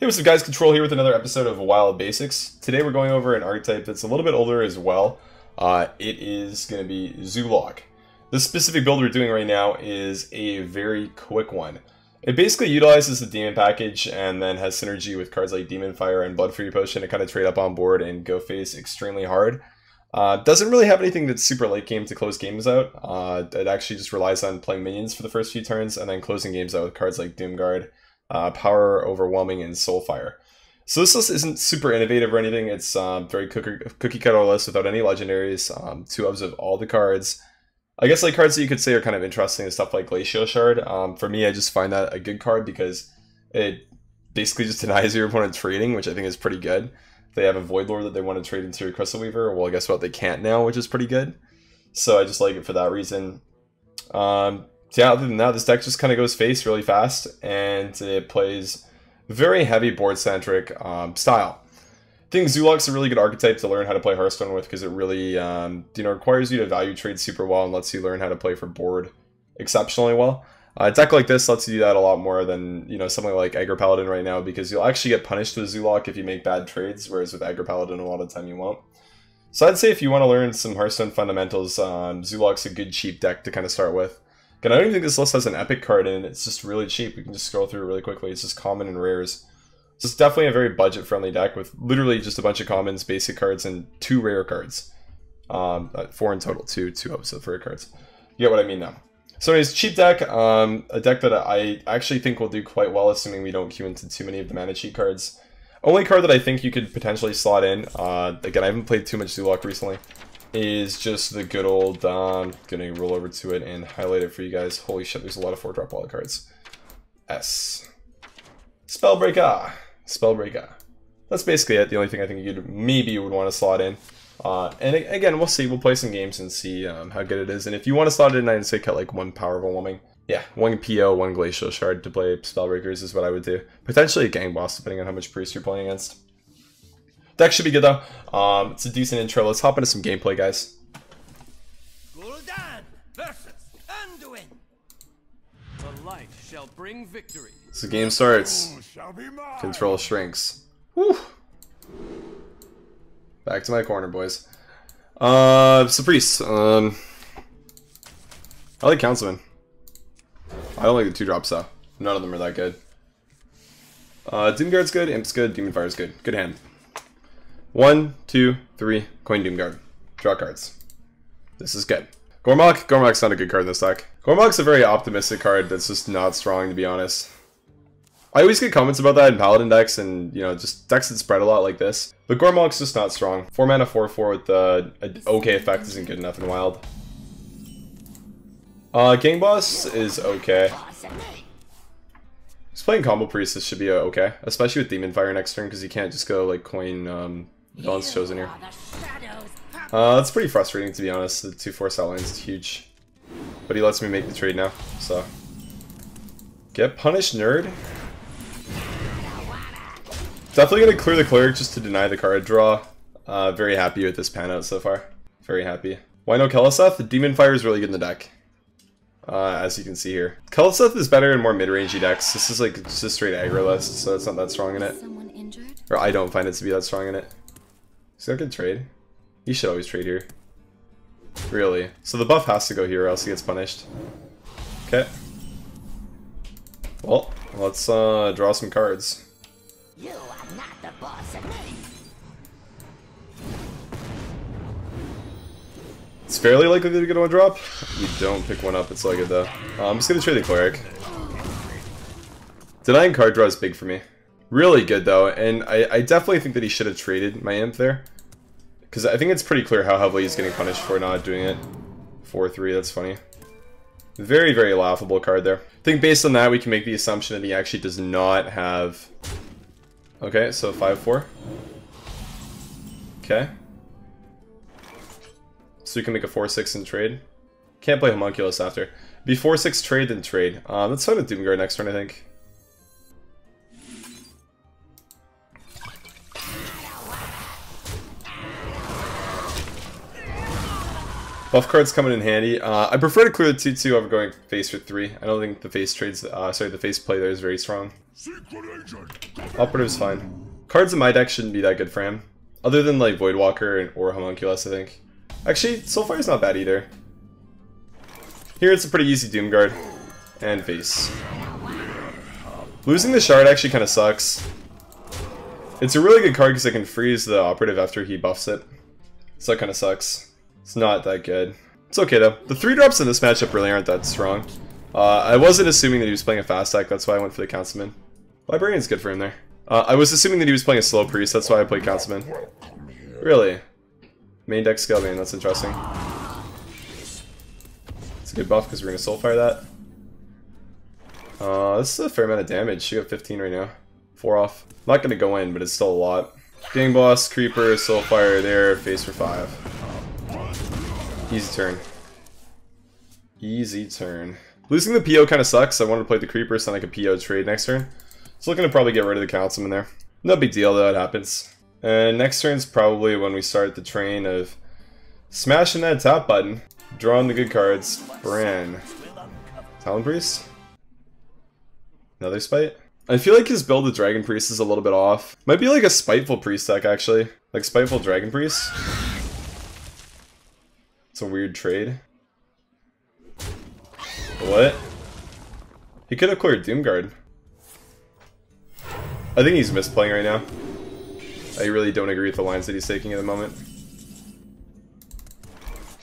Hey, what's up guys, Control here with another episode of Wild Basics. Today we're going over an archetype that's a little bit older as well. It is going to be Zoolock. This specific build we're doing right now is a very quick one. It basically utilizes the Demon package and then has synergy with cards like Demon Fire and Blood Fury Potion to kind of trade up on board and go face extremely hard. Doesn't really have anything that's super late game to close games out. It actually just relies on playing minions for the first few turns and then closing games out with cards like Doomguard, Power Overwhelming, and Soulfire. So this list isn't super innovative or anything. It's very cookie cutter list without any legendaries, 2 ofs of all the cards. I guess like cards that you could say are kind of interesting and stuff like Glacial Shard. For me, I just find that a good card because it basically just denies your opponent trading, which I think is pretty good. If they have a Void Lord that they want to trade into your Crystal Weaver, well, guess what? They can't now, which is pretty good. So I just like it for that reason. So yeah, other than that, this deck just kind of goes face really fast, and it plays very heavy board-centric style. I think Zoolock's a really good archetype to learn how to play Hearthstone with because it really requires you to value trade super well and lets you learn how to play for board exceptionally well. A deck like this lets you do that a lot more than something like Aggro Paladin right now, because you'll actually get punished with Zoolock if you make bad trades, whereas with Aggro Paladin a lot of the time you won't. So I'd say if you want to learn some Hearthstone fundamentals, Zoolock's a good cheap deck to kind of start with. Again, I don't even think this list has an epic card in it. It's just really cheap. We can just scroll through it really quickly. It's just common and rares. So it's definitely a very budget-friendly deck with literally just a bunch of commons, basic cards, and 2 rare cards. 4 in total, 2 ofs of rare cards. You get what I mean now. So anyways, cheap deck. A deck that I actually think will do quite well, assuming we don't queue into too many of the mana cheat cards. Only card that I think you could potentially slot in, again, I haven't played too much Zoolock recently, is just the good old, gonna roll over to it and highlight it for you guys. Holy shit, there's a lot of 4-drop wild cards. S. Spellbreaker. Spellbreaker. That's basically it. The only thing I think you would want to slot in. And again, we'll see. We'll play some games and see how good it is. And if you want to slot it in, I'd say cut like 1 Power Overwhelming. Yeah, 1 PO, 1 Glacial Shard to play Spellbreakers is what I would do. Potentially a Gang Boss, depending on how much Priest you're playing against. Deck should be good though. It's a decent intro. Let's hop into some gameplay, guys. Gul'dan versus Anduin. The light shall bring victory. So game starts. Control shrinks. Whew. Back to my corner, boys. So Priest. I like Councilman. I don't like the 2-drops though. None of them are that good. Doomguard's good. Imp's good. Demon Fire's good. Good hand. 1, 2, 3, coin Doomguard. Draw cards. This is good. Gormok? Gormok's not a good card in this deck. Gormok's a very optimistic card that's just not strong, to be honest. I always get comments about that in Paladin decks and, just decks that spread a lot like this. But Gormok's just not strong. 4 mana, 4/4 with an okay effect isn't good enough in Wild. Gang Boss is okay. Just playing Combo Priest, this should be okay. Especially with Demon Fire next turn, because you can't just go, like, coin, Villain's Chosen here. That's pretty frustrating, to be honest. The 2/4 outlines is huge. But he lets me make the trade now, so. Get punished, nerd. Definitely gonna clear the Cleric just to deny the card draw. Very happy with this pan out so far. Very happy. Why no Keleseth? The Demon Fire is really good in the deck. As you can see here. Keleseth is better in more mid-rangey decks. This is like just a straight aggro list, so it's not that strong in it. Or I don't find it to be that strong in it. Is that a good trade? He should always trade here. Really? So the buff has to go here or else he gets punished. Okay. Well, let's draw some cards. You are not the boss of me. It's fairly likely to get a 1-drop. You don't pick one up, it's all good though. I'm just gonna trade the Cleric. Denying card draw is big for me. Really good though, and I definitely think that he should have traded my Imp there. Because I think it's pretty clear how heavily he's getting punished for not doing it. 4/3, that's funny. Very, very laughable card there. I think based on that we can make the assumption that he actually does not have... Okay, so 5/4. Okay. So you can make a 4/6 in trade. Can't play Homunculus after. Be 4/6 trade, then trade. Let's start with Doomguard next turn, I think. Buff card's coming in handy. I prefer to clear the 2/2 over going face for 3. I don't think the face trades, the face play there is very strong. Operative's fine. Cards in my deck shouldn't be that good for him. Other than like Voidwalker or Homunculus, I think. Actually, Soulfire's not bad either. Here it's a pretty easy Doomguard. And face. Losing the shard actually kind of sucks. It's a really good card because I can freeze the operative after he buffs it. So that kind of sucks. It's not that good. It's okay though. The 3-drops in this matchup really aren't that strong. I wasn't assuming that he was playing a fast deck, that's why I went for the Councilman. Librarian's good for him there. I was assuming that he was playing a slow priest, that's why I played Councilman. Really? Main deck Scalebane, that's interesting. It's a good buff because we're going to Soulfire that. This is a fair amount of damage. You have 15 right now. 4 off. Not going to go in, but it's still a lot. Gang Boss, Creeper, Soulfire there, face for 5. Easy turn. Easy turn. Losing the PO kind of sucks. I wanted to play the Creeper so then I could PO trade next turn. So looking to probably get rid of the Councilman there. No big deal though, it happens. And next turn's probably when we start the train of smashing that top button. Drawing the good cards. Bran. Talon Priest? Another Spite? I feel like his build with Dragon Priest is a little bit off. Might be like a Spiteful Priest deck actually. Like Spiteful Dragon Priest. It's a weird trade. What? He could have cleared Doomguard. I think he's misplaying right now. I really don't agree with the lines that he's taking at the moment.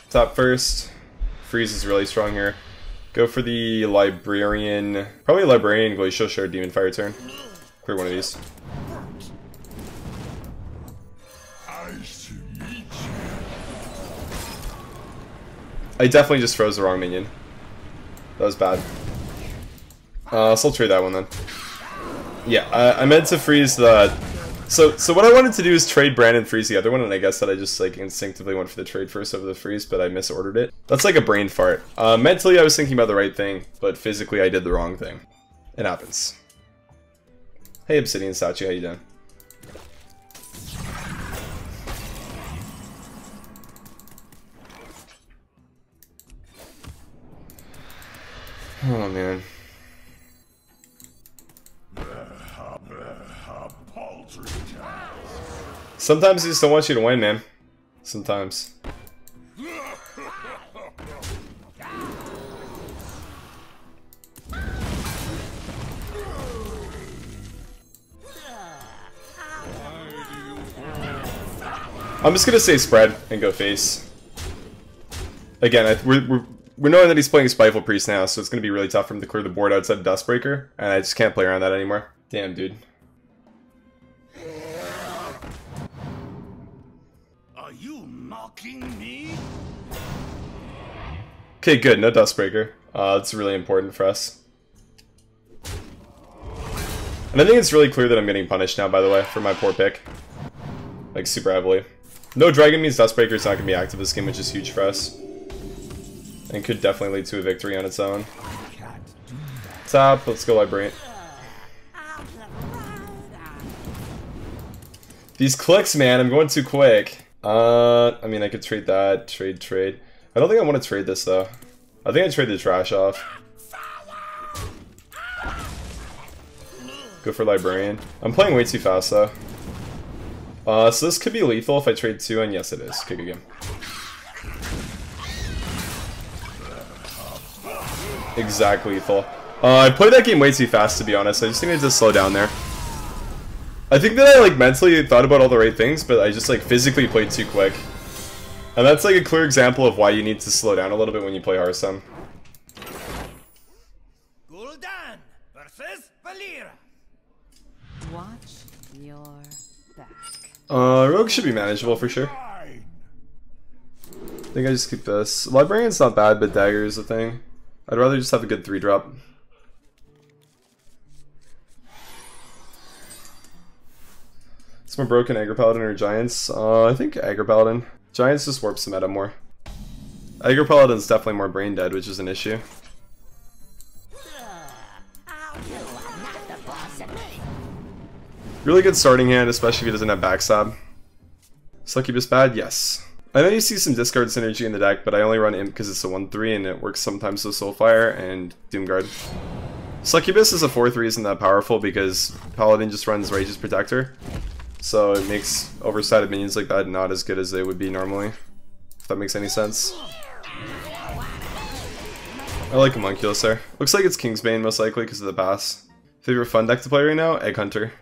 Top first. Freeze is really strong here. Go for the Librarian. Probably Librarian, Glacial Shard, Demon Fire turn. Clear one of these. I definitely just froze the wrong minion. That was bad. So I'll trade that one then. Yeah, I meant to freeze the... So what I wanted to do is trade Brandon, freeze the other one, and I guess that I just like instinctively went for the trade first over the freeze, but I misordered it. That's like a brain fart. Mentally I was thinking about the right thing, but physically I did the wrong thing. It happens. Hey Obsidian Statue, how you doing? Oh man. Sometimes he just don't want you to win, man. Sometimes. I'm just gonna say spread and go face. Again, we're knowing that he's playing Spiteful Priest now, so it's gonna be really tough for him to clear the board outside of Dustbreaker, and I just can't play around that anymore. Damn, dude. Are you mocking me? Okay, good. No Dustbreaker. That's really important for us. And I think it's really clear that I'm getting punished now, by the way, for my poor pick. Like, super heavily. No Dragon means Dustbreaker is not going to be active this game, which is huge for us. And could definitely lead to a victory on its own. Top, let's go Librarian. These clicks, man, I'm going too quick. I mean, I could trade that, trade. I don't think I want to trade this, though. I think I'd trade the trash off. Go for Librarian. I'm playing way too fast, though. So this could be lethal if I trade 2, and yes it is. Okay, good game. Exactly lethal. I played that game way too fast, to be honest. I just think I need to slow down there. I think that I like mentally thought about all the right things, but I just like physically played too quick. And that's like a clear example of why you need to slow down a little bit when you play Hearthstone. Gul'dan versus Valera. Watch your back. Rogue should be manageable for sure. I think I just keep this. Librarian's not bad, but Dagger is the thing. I'd rather just have a good 3-drop. It's more broken, Aggro Paladin or Giants? I think Aggro Paladin. Giants just warps the meta more. Aggro Paladin's definitely more brain dead, which is an issue. Really good starting hand, especially if he doesn't have backstab. Succubus bad? Yes. I know you see some discard synergy in the deck, but I only run Imp because it's a 1-3 and it works sometimes with Soulfire and Doomguard. Succubus is a 4-3 isn't that powerful because Paladin just runs Rage's Protector. So it makes oversided minions like that not as good as they would be normally. If that makes any sense. I like Homunculus there. Looks like it's Kingsbane most likely because of the pass. Favorite fun deck to play right now? Egg Hunter.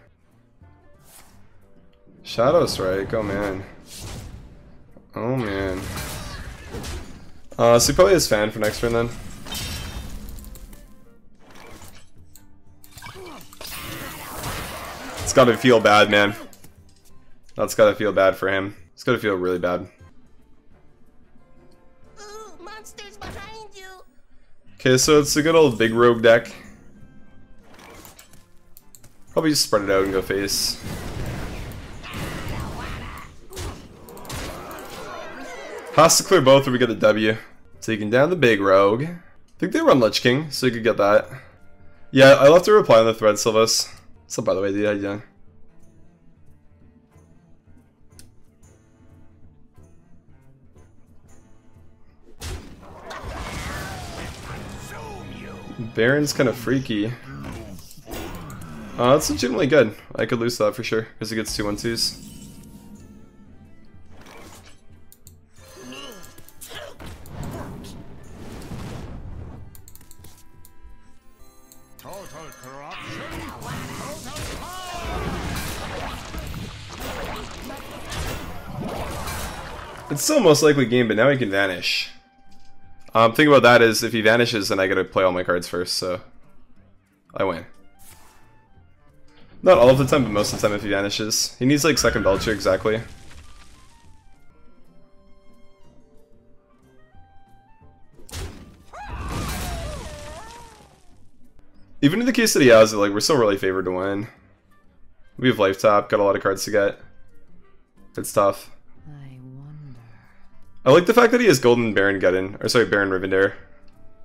Shadow Strike, oh man. Oh man. So he probably has Fan for next turn then. It's gotta feel bad, man. That's gotta feel bad for him. It's gotta feel really bad. Ooh, monsters behind you. Okay, so it's a good old big rogue deck. Probably just spread it out and go face. Has to clear both or we get the W. Taking down the big rogue. I think they run Lich King, so you could get that. Yeah, I left a reply on the thread, Sylvus. What's up, by the way, dude? How you doing? Baron's kind of freaky. That's legitimately good. I could lose that for sure, because he gets 2/1/2s. It's still most likely game, but now he can vanish. Thing about that is, if he vanishes, then I gotta play all my cards first, so I win. Not all of the time, but most of the time if he vanishes. He needs like second Belcher, exactly. Even in the case that he has it, like, we're still really favored to win. We have life tap, got a lot of cards to get. It's tough. I like the fact that he has Golden Baron Geddon, or sorry, Baron Rivendare.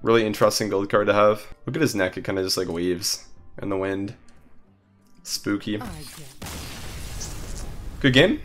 Really interesting gold card to have. Look at his neck, it kind of just like waves in the wind. Spooky. Good game?